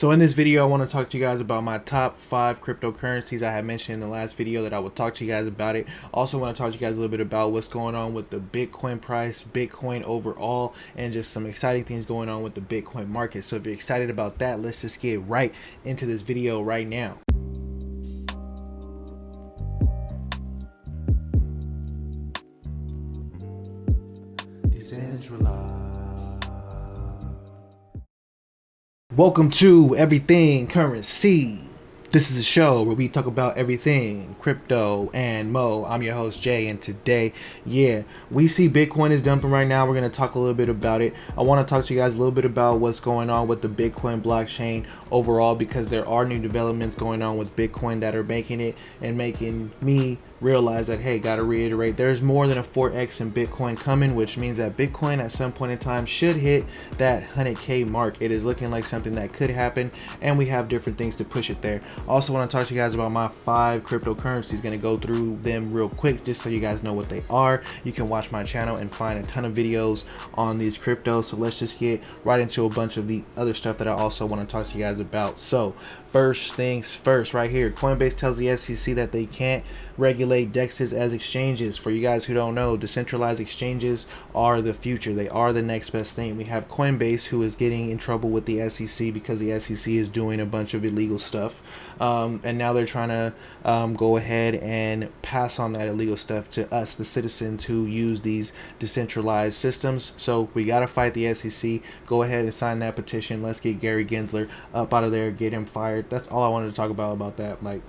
So in this video, I want to talk to you guys about my top 5 cryptocurrencies. I had mentioned in the last video that I would talk to you guys about it. Also want to talk to you guys a little bit about what's going on with the Bitcoin price, Bitcoin overall, and just some exciting things going on with the Bitcoin market. So if you're excited about that, let's just get right into this video right now. Welcome to Everything Currency. This is a show where we talk about everything crypto and mo. I'm your host Jay, and today, we see Bitcoin is dumping right now. We're going to talk a little bit about it. I want to talk to you guys a little bit about what's going on with the Bitcoin blockchain overall, because there are new developments going on with Bitcoin that are making it and making me realize that, hey, gotta reiterate, there's more than a 4x in Bitcoin coming, which means that Bitcoin at some point in time should hit that 100K mark. It is looking like something that could happen, and we have different things to push it there. Also want to talk to you guys about my 5 cryptocurrencies. Going to go through them real quick just so you guys know what they are. You can watch my channel and find a ton of videos on these cryptos. So let's just get right into a bunch of the other stuff that I also want to talk to you guys about. So first things first, right here, Coinbase tells the SEC that they can't regulate DEXs as exchanges. For you guys who don't know, decentralized exchanges are the future. They are the next best thing. We have Coinbase, who is getting in trouble with the SEC because the SEC is doing a bunch of illegal stuff. And now they're trying to go ahead and pass on that illegal stuff to us, the citizens who use these decentralized systems. So we got to fight the SEC. Go ahead and sign that petition. Let's get Gary Gensler up out of there, get him fired. That's all I wanted to talk about that. Like,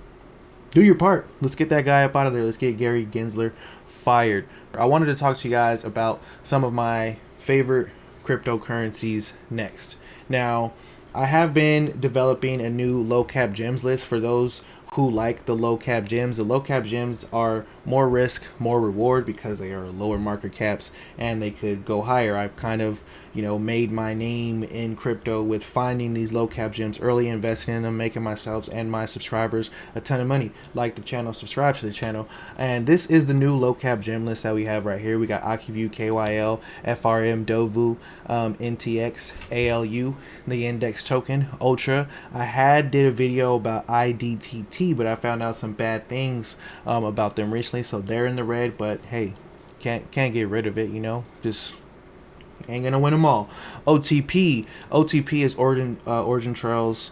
do your part. Let's get that guy up out of there. Let's get Gary Gensler fired. I wanted to talk to you guys about some of my favorite cryptocurrencies next. Now, I have been developing a new low cap gems list for those who like the low cap gems. The low cap gems are more risk, more reward, because they are lower market caps and they could go higher. I've kind of, made my name in crypto with finding these low cap gems early, investing in them, making myself and my subscribers a ton of money. Like the channel, subscribe to the channel. And this is the new low cap gem list that we have right here. We got AkuView, KYL, FRM, Dovu, NTX, ALU, the index token, Ultra. I did a video about IDTT, but I found out some bad things about them recently, so they're in the red. But hey, can't get rid of it, just ain't gonna win them all. OTP is Origin Trails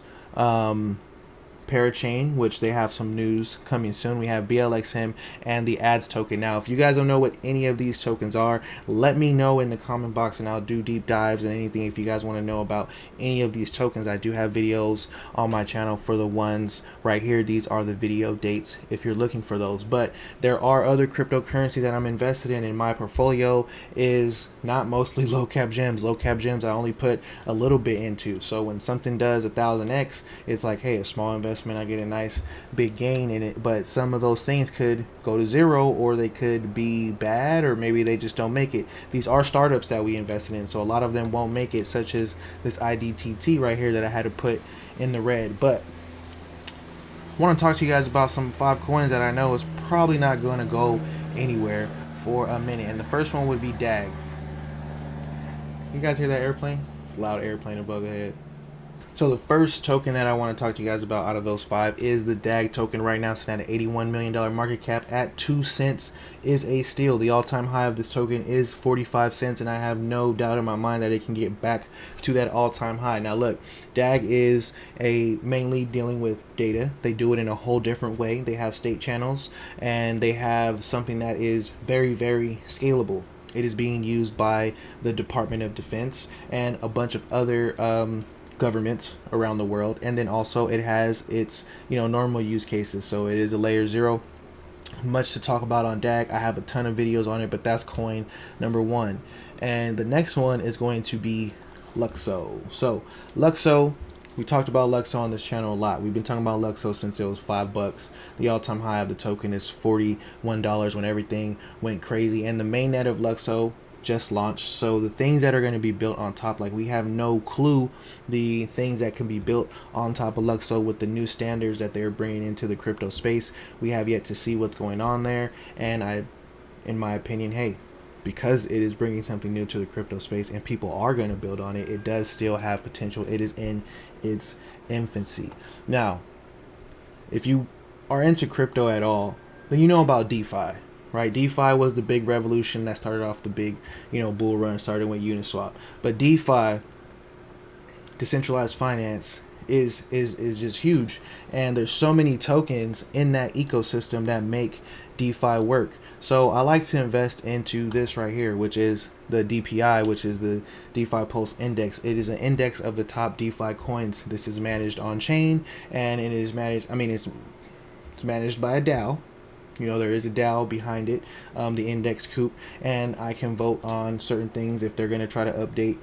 parachain, which they have some news coming soon. We have BLXM and the ads token. Now, if you guys don't know what any of these tokens are, let me know in the comment box and I'll do deep dives and anything. If you guys want to know about any of these tokens, I do have videos on my channel for the ones right here. These are the video dates if you're looking for those. But there are other cryptocurrency that I'm invested in my portfolio. Is not mostly low cap gems. Low cap gems I only put a little bit into. So when something does 1000x, it's like, hey, a small investment, I get a nice big gain in it. But some of those things could go to zero, or they could be bad, or maybe they just don't make it. These are startups that we invested in, so a lot of them won't make it, such as this IDTT right here that I had to put in the red. But I want to talk to you guys about some 5 coins that I know is probably not going to go anywhere for a minute. And the first one would be DAG. You guys hear that airplane? It's a loud airplane above the head. So the first token that I want to talk to you guys about out of those 5 is the DAG token. Right now, sitting at an $81 million market cap at 2 cents is a steal. The all-time high of this token is 45 cents, and I have no doubt in my mind that it can get back to that all-time high. Now look, DAG is mainly dealing with data. They do it in a whole different way. They have state channels, and they have something that is very, very scalable. It is being used by the Department of Defense and a bunch of other governments around the world. And then also it has its normal use cases. So it is a layer 0. Much to talk about on DAG. I have a ton of videos on it, but that's coin number 1. And the next one is going to be Luxo. So Luxo, we talked about Luxo on this channel a lot. We've been talking about Luxo since it was $5. The all-time high of the token is $41 when everything went crazy. And the mainnet of Luxo just launched, so the things that are going to be built on top, like, we have no clue the things that can be built on top of Luxo with the new standards that they're bringing into the crypto space. We have yet to see what's going on there, and in my opinion, hey, because it is bringing something new to the crypto space and people are going to build on it, it does still have potential. It is in its infancy. Now, if you are into crypto at all, then you know about DeFi, right? DeFi was the big revolution that started off the big, bull run, starting with Uniswap. But DeFi, decentralized finance, is just huge, and there's so many tokens in that ecosystem that make DeFi work. So I like to invest into this right here, which is the DPI, which is the DeFi Pulse Index. It is an index of the top DeFi coins. This is managed on chain, and it is managed. It's managed by a DAO. There is a DAO behind it, the index coop, and I can vote on certain things. If they're going to try to update,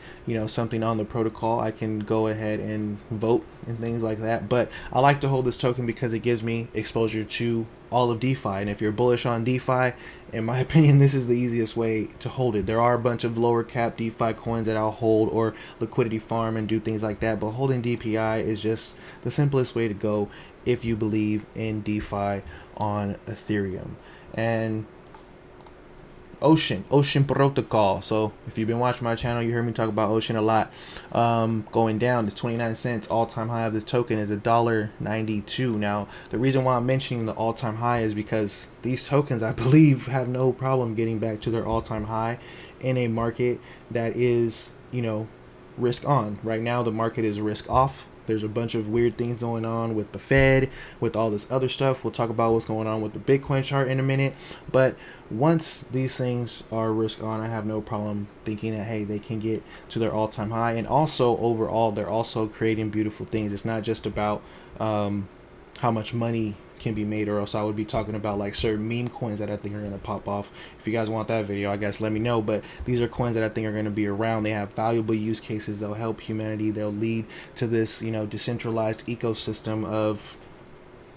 something on the protocol, I can go ahead and vote and things like that. But I like to hold this token because it gives me exposure to all of DeFi. And if you're bullish on DeFi, in my opinion, this is the easiest way to hold it. There are a bunch of lower cap DeFi coins that I'll hold or liquidity farm and do things like that. But holding DPI is just the simplest way to go if you believe in DeFi on Ethereum. And Ocean Protocol. So if you've been watching my channel, you heard me talk about Ocean a lot. Going down, it's 29 cents. All-time high of this token is $1.92. Now, the reason why I'm mentioning the all-time high is because these tokens, I believe, have no problem getting back to their all-time high in a market that is, risk on. Right now, the market is risk off. There's a bunch of weird things going on with the Fed, with all this other stuff. We'll talk about what's going on with the Bitcoin chart in a minute. But once these things are risk on, I have no problem thinking that, hey, they can get to their all-time high. And also, overall, they're also creating beautiful things. It's not just about how much money can be made, or else I would be talking about like certain meme coins that I think are going to pop off. If you guys want that video, I guess let me know. But these are coins that I think are going to be around. They have valuable use cases. They'll help humanity. They'll lead to this, decentralized ecosystem of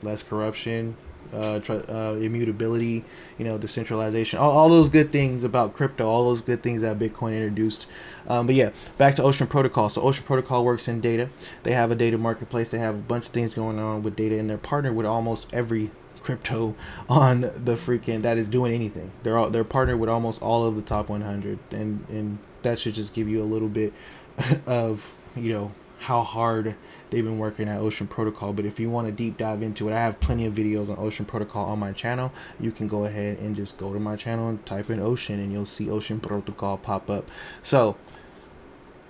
less corruption, immutability, decentralization, all those good things about crypto, all those good things that Bitcoin introduced. But yeah, back to Ocean Protocol. So Ocean Protocol works in data. They have a data marketplace. They have a bunch of things going on with data, and they're partnered with almost every crypto on the freaking that is doing anything. They're partnered with almost all of the top 100, and that should just give you a little bit of how hard they've been working at Ocean Protocol. But if you want to deep dive into it, I have plenty of videos on Ocean Protocol on my channel. You can go ahead and just go to my channel and type in Ocean, and you'll see Ocean Protocol pop up. So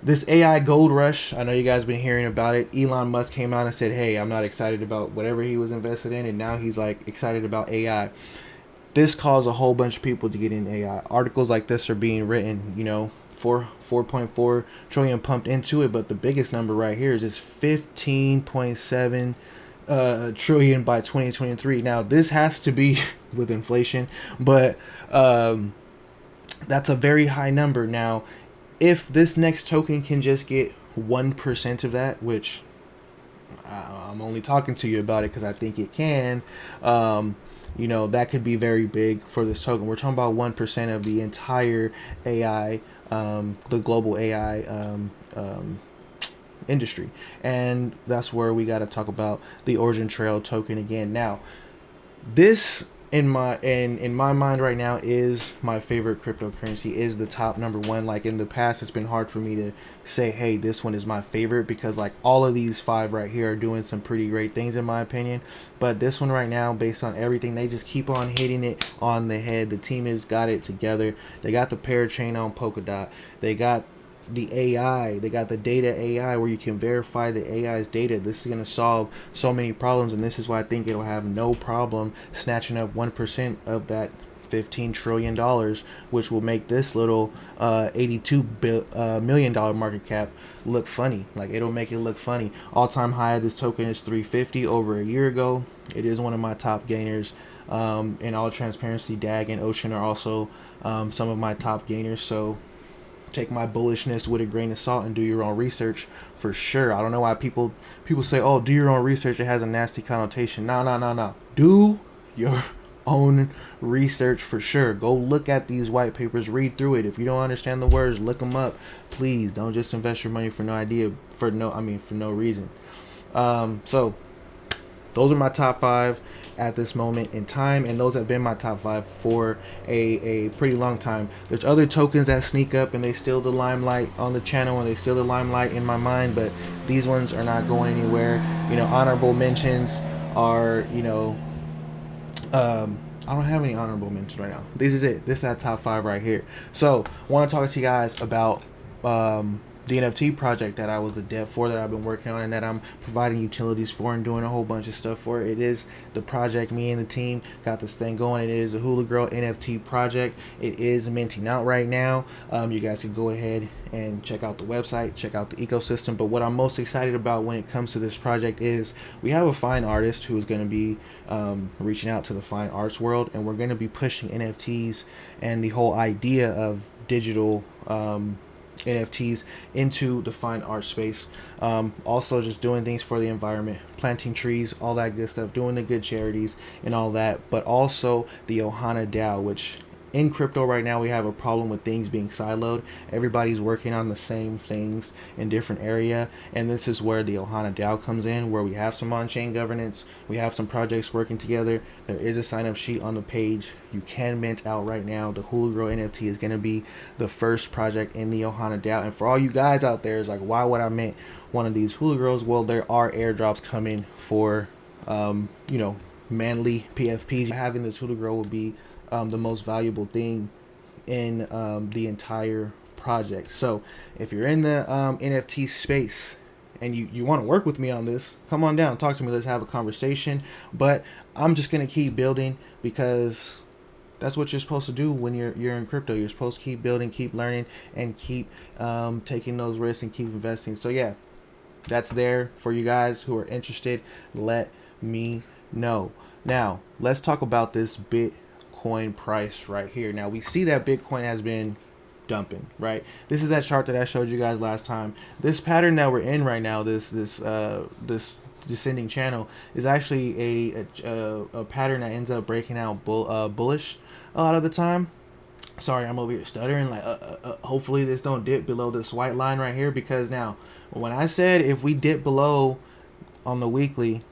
this AI gold rush, I know you guys have been hearing about it. Elon Musk came out and said, hey, I'm not excited about whatever he was invested in, and now he's like excited about AI. This caused a whole bunch of people to get in AI. Articles like this are being written, 4.4 trillion pumped into it, but the biggest number right here is just 15.7 trillion by 2023. Now this has to be with inflation, but that's a very high number. Now if this next token can just get 1% of that, which I'm only talking to you about it because I think it can, that could be very big for this token. We're talking about 1% of the entire AI, the global AI industry. And that's where we got to talk about the Origin Trail token again. Now, this in my mind right now is my favorite cryptocurrency, is the top number one. Like in the past, it's been hard for me to say, hey, this one is my favorite, because like all of these five right here are doing some pretty great things in my opinion. But this one right now, based on everything, they just keep on hitting it on the head. The team has got it together. They got the parachain on Polkadot. They got the AI, they got the data AI where you can verify the AI's data. This is going to solve so many problems, and this is why I think it'll have no problem snatching up 1% of that $15 trillion, which will make this little $82 million market cap look funny. Like, it'll make it look funny. All-time high of this token is 350 over a year ago. It is one of my top gainers. In all transparency, DAG and Ocean are also some of my top gainers. So take my bullishness with a grain of salt and do your own research for sure. I don't know why people say, oh, do your own research. It has a nasty connotation. No. Do your own research for sure. Go look at these white papers, read through it. If you don't understand the words, look them up. Please don't just invest your money for no reason. So those are my top five. at this moment in time, and those have been my top 5 for a pretty long time. There's other tokens that sneak up and they steal the limelight on the channel, and they steal the limelight in my mind, but these ones are not going anywhere. Honorable mentions are, I don't have any honorable mentions right now. This is it. This is that top 5 right here. So I want to talk to you guys about the NFT project that I was the dev for, that I've been working on, and that I'm providing utilities for and doing a whole bunch of stuff for. It is the project, me and the team got this thing going. It is a Hula Girl NFT project. It is minting out right now. You guys can go ahead and check out the website, check out the ecosystem. But what I'm most excited about when it comes to this project is we have a fine artist who is going to be reaching out to the fine arts world, and we're going to be pushing NFTs and the whole idea of digital NFTs into the fine art space. Also just doing things for the environment, planting trees, all that good stuff, doing the good charities and all that. But also the Ohana DAO, which in crypto right now we have a problem with things being siloed. Everybody's working on the same things in different area, and this is where the Ohana DAO comes in, where we have some on-chain governance, we have some projects working together. There is a sign-up sheet on the page. You can mint out right now. The Hula Girl NFT is going to be the first project in the Ohana DAO. And for all you guys out there, is like, why would I mint one of these Hula Girls? Well, there are airdrops coming for manly PFPs. Having this Hula Girl will be the most valuable thing in the entire project. So if you're in the NFT space and you want to work with me on this, come on down, talk to me, let's have a conversation. But I'm just going to keep building, because that's what you're supposed to do when you're in crypto. You're supposed to keep building, keep learning, and keep taking those risks and keep investing. So yeah, that's there for you guys who are interested. Let me know. Now let's talk about this Bitcoin price right here. Now we see that Bitcoin has been dumping, right? This is that chart that I showed you guys last time. This pattern that we're in right now, this descending channel, is actually a pattern that ends up breaking out bullish a lot of the time. Sorry, I'm over here stuttering. Like, hopefully this don't dip below this white line right here, because now when I said if we dip below on the weekly,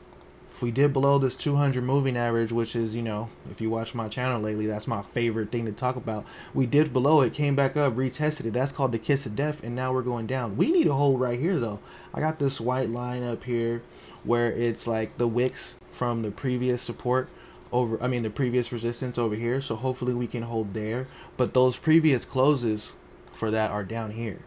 if we dip below this 200 moving average, which is, if you watch my channel lately, that's my favorite thing to talk about. We dipped below it, came back up, retested it. That's called the kiss of death, and now we're going down. We need a hold right here though. I got this white line up here where it's like the wicks from the previous support the previous resistance over here. So hopefully we can hold there. But those previous closes for that are down here,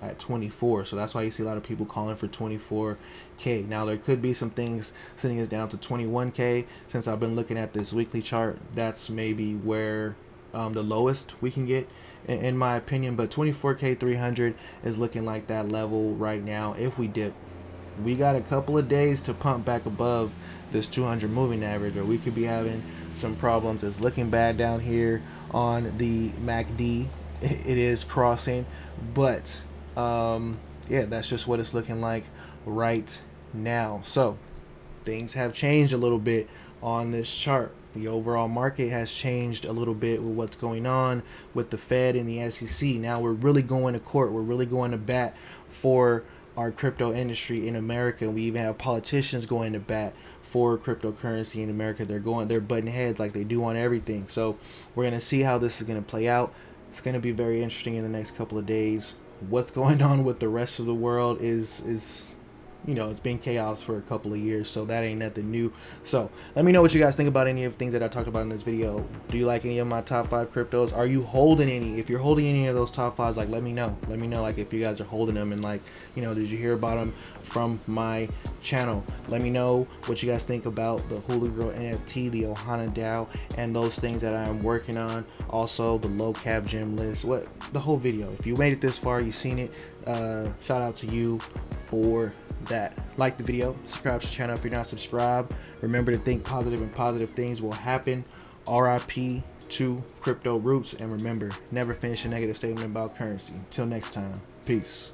at 24. So that's why you see a lot of people calling for 24K. Now there could be some things sending us down to 21K. Since I've been looking at this weekly chart, that's maybe where the lowest we can get in my opinion. But 24K 300 is looking like that level right now. If we dip, we got a couple of days to pump back above this 200 moving average, or we could be having some problems. It's looking bad down here on the MACD. It is crossing, but yeah, that's just what it's looking like right now. So things have changed a little bit on this chart. The overall market has changed a little bit with what's going on with the Fed and the SEC. Now we're really going to court. We're really going to bat for our crypto industry in America. We even have politicians going to bat for cryptocurrency in America. They're butting heads like they do on everything. So we're going to see how this is going to play out. It's going to be very interesting in the next couple of days. What's going on with the rest of the world is it's been chaos for a couple of years, so that ain't nothing new. So let me know what you guys think about any of the things that I talked about in this video. Do you like any of my top 5 cryptos? Are you holding any? If you're holding any of those top 5s, like, let me know. Let me know, like, if you guys are holding them, and like, did you hear about them from my channel? Let me know what you guys think about the Hula Girl NFT, the Ohana DAO, and those things that I am working on. Also the low cap gem list, the whole video. If you made it this far, you've seen it, shout out to you for that. Like the video, subscribe to the channel if you're not subscribed. Remember to think positive, and positive things will happen. RIP to crypto roots, and remember, never finish a negative statement about currency. Until next time, peace.